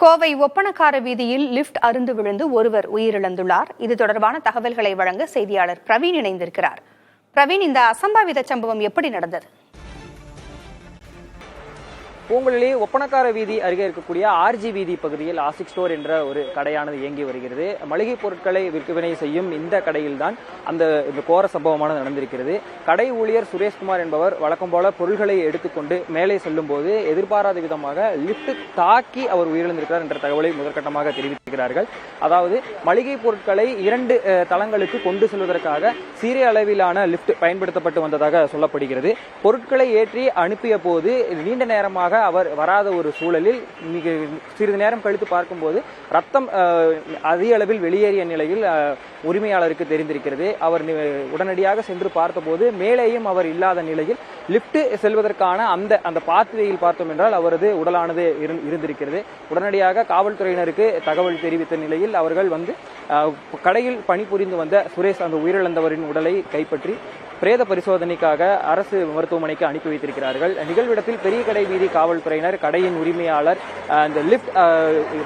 கோவை ஒப்பணக்கார வீதியில் லிப்ட் அருந்து விழுந்து ஒருவர் உயிரிழந்துள்ளார். இது தொடர்பான தகவல்களை வழங்க செய்தியாளர் பிரவீன் இணைந்திருக்கிறார். பிரவீன், இந்த அசம்பாவித சம்பவம் எப்படி நடந்தது? பூங்குழலி ஒப்பணக்கார வீதி அருகே இருக்கக்கூடிய ஆர்ஜி வீதி பகுதியில் ஆசிக் ஸ்டோர் என்ற ஒரு கடையானது இயங்கி வருகிறது. மளிகை பொருட்களை விற்பனை செய்யும் இந்த கடையில்தான் இந்த கோர சம்பவமானது நடந்திருக்கிறது. கடை ஊழியர் சுரேஷ்குமார் என்பவர் வழக்கம் போல பொருட்களை எடுத்துக்கொண்டு மேலே செல்லும் போது எதிர்பாராத விதமாக லிப்ட் தாக்கி அவர் உயிரிழந்திருக்கிறார் என்ற தகவலை முதற்கட்டமாக தெரிவித்திருக்கிறார்கள். அதாவது மளிகை பொருட்களை 2 தளங்களுக்கு கொண்டு செல்வதற்காக சீரிய அளவிலான லிப்ட் பயன்படுத்தப்பட்டு வந்ததாக சொல்லப்படுகிறது. பொருட்களை ஏற்றி அனுப்பிய போது நீண்ட நேரமாக அவர் வராத ஒரு சூழலில் சிறிது நேரம் கழித்து பார்க்கும்போது ரத்தம் அதிக அளவில் வெளியேறிய நிலையில் உரிமையாளருக்கு தெரிந்திருக்கிறது. அவர் உடனடியாக சென்று பார்த்தபோது மேலேயும் அவர் இல்லாத நிலையில் லிப்ட் செல்வதற்கான அந்த பாத்வேயில் பார்த்தோம் என்றால் அவரது உடலானது இருந்திருக்கிறது. உடனடியாக காவல்துறையினருக்கு தகவல் தெரிவித்த நிலையில் அவர்கள் கடையில் பணிபுரிந்து வந்த சுரேஷ் அந்த உயிரிழந்தவரின் உடலை கைப்பற்றி பிரேத பரிசோதனைக்காக அரசு மருத்துவமனைக்கு அனுப்பி வைத்திருக்கிறார்கள். நிகழ்விடத்தில் பெரிய கடை வீதி காவல்துறையினர், கடையின் உரிமையாளர் இந்த லிப்ட்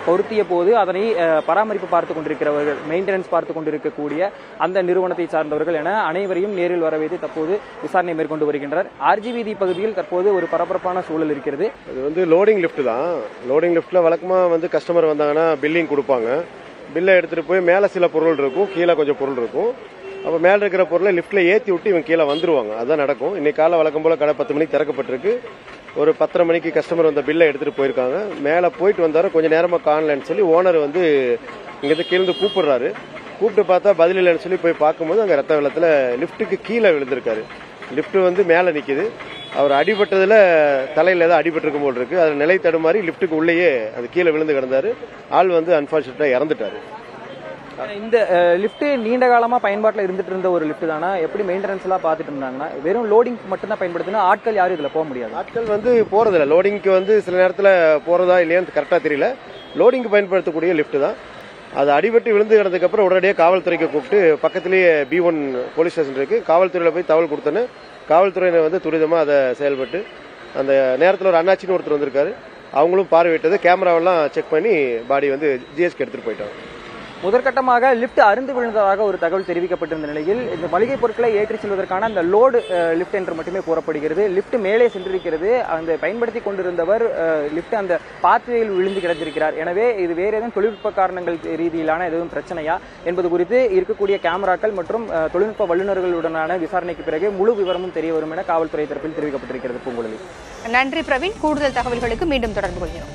பொருத்திய போது அதனை பராமரிப்பு பார்த்துக் கொண்டிருக்கிறவர்கள், மெயின்டெனன்ஸ் பார்த்துக் கொண்டிருக்கக்கூடிய அந்த நிறுவனத்தை சார்ந்தவர்கள் என அனைவரையும் நேரில் வர வைத்து தற்போது விசாரணை மேற்கொண்டு வருகின்றனர். ஆர்ஜி வீதி பகுதியில் தற்போது ஒரு பரபரப்பான சூழல் இருக்கிறது. இது லோடிங் லிப்ட் தான். லோடிங் லிப்ட்ல வழக்கமா கஸ்டமர் வந்தாங்கன்னா பில்லிங் கொடுப்பாங்க. பில்லை எடுத்துட்டு போய் மேல சில பொருள் இருக்கும், கீழே கொஞ்சம் பொருள் இருக்கும். அப்ப மேல இருக்கிற பொருளை லிப்ட்ல ஏத்தி விட்டு இவங்க கீழே வந்துருவாங்க. அதான் நடக்கும். இன்னைக்கு காலை வழக்கம் போல கடை 10 மணிக்கு திறக்கப்பட்டிருக்கு. ஒரு 10:30 மணிக்கு கஸ்டமர் வந்த பில்லை எடுத்துட்டு போயிருக்காங்க. மேல போயிட்டு வந்தாரு, கொஞ்சம் நேரமா காணலன்னு சொல்லி ஓனர் இங்கிருந்து கீழே கூப்பிடுறாரு. கூப்பிட்டு பார்த்தா பதில் இல்லைன்னு சொல்லி போய் பார்க்கும்போது அங்க ரத்த வெள்ளத்துல லிப்டுக்கு கீழே விழுந்திருக்காரு. லிப்ட் மேல நிக்குது. அவர் அடிபட்டதுல தலையில ஏதாவது அடிபட்டிருக்கும் போல் இருக்கு. அது நிலை தடுமாறி லிப்டுக்கு உள்ளேயே அது கீழே விழுந்து கிடந்தாரு. ஆள் அன்பார்ச்சுனேட்டா இறந்துட்டாரு. இந்த லிப்ட் நீண்ட காலமா பயன்பாட்டில் இருந்துட்டு இருந்த ஒரு லிப்ட் தானா? எப்படி மெயின்டெனன்ஸ் எல்லாம் பார்த்துட்டு இருந்தாங்கன்னா வெறும் லோடிங் மட்டும் தான் பயன்படுத்தினா ஆட்கள் யாரும் இதுல போக முடியாது. ஆட்கள் போறதில்ல. லோடிங்க்கு சில நேரத்தில் போறதா இல்லையான்னு கரெக்டா தெரியல. லோடிங்க்கு பயன்படுத்தக்கூடிய லிப்ட் தான். அது அடிபட்டு விழுந்து கிடந்ததுக்கு அப்புறம் உடனடியாக காவல்துறைக்கு கூப்பிட்டு பக்கத்திலேயே B1 போலீஸ் ஸ்டேஷன் இருக்கு. காவல்துறையில போய் தகவல் கொடுத்தோன்னு காவல்துறையினர் துரிதமா அதை செயல்பட்டு அந்த நேரத்தில் ஒரு அண்ணாச்சின்னு ஒருத்தர் வந்திருக்காரு. அவங்களும் பார்வையிட்டது, கேமராவெல்லாம் செக் பண்ணி பாடி GSக்கு எடுத்துட்டு போயிட்டாங்க. முதற்கட்டமாக லிப்ட் அருந்து விழுந்ததாக ஒரு தகவல் தெரிவிக்கப்பட்டிருந்த நிலையில் இந்த மளிகை பொருட்களை ஏற்றி செல்வதற்கான அந்த லோடு லிப்ட் என்று மட்டுமே கூறப்படுகிறது. லிப்ட் மேலே சென்றிருக்கிறது. அந்த பயன்படுத்தி கொண்டிருந்தவர் லிப்ட் அந்த பாத்வேயில் விழுந்து கிடந்திருக்கிறார். எனவே இது வேறு ஏதும் தொழில்நுட்ப காரணங்கள் ரீதியிலான எதுவும் பிரச்சனையா என்பது குறித்து இருக்கக்கூடிய கேமராக்கள் மற்றும் தொழில்நுட்ப வல்லுநர்களுடனான விசாரணைக்கு பிறகு முழு விவரமும் தெரிய வரும் என காவல்துறை தரப்பில் தெரிவிக்கப்பட்டிருக்கிறது. பூங்குழலி, நன்றி பிரவீன். கூடுதல் தகவல்களுக்கு மீண்டும் தொடர்பு கொள்கிறோம்.